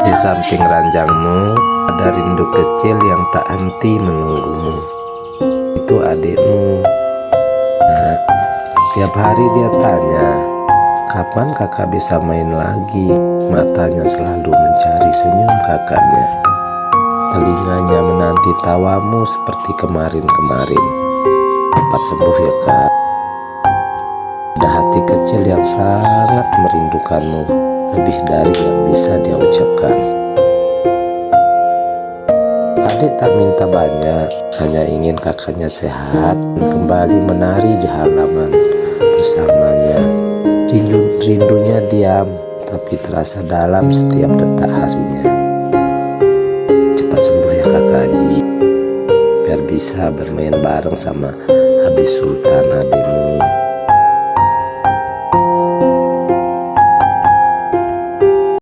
Di samping ranjangmu ada rindu kecil yang tak henti menunggumu. Itu adikmu. Nah, tiap hari dia tanya, kapan kakak bisa main lagi? Matanya selalu mencari senyum kakaknya. Telinganya menanti tawamu seperti kemarin-kemarin. Cepat sembuh ya kak. Ada hati kecil yang sangat merindukanmu, lebih dari yang bisa dia ucapkan. Adik tak minta banyak, hanya ingin kakaknya sehat dan kembali menari di halaman bersamanya. Rindunya diam, tapi terasa dalam setiap detak harinya. Cepat sembuh ya kakak Haji, biar bisa bermain bareng sama Habis Sultan adikmu.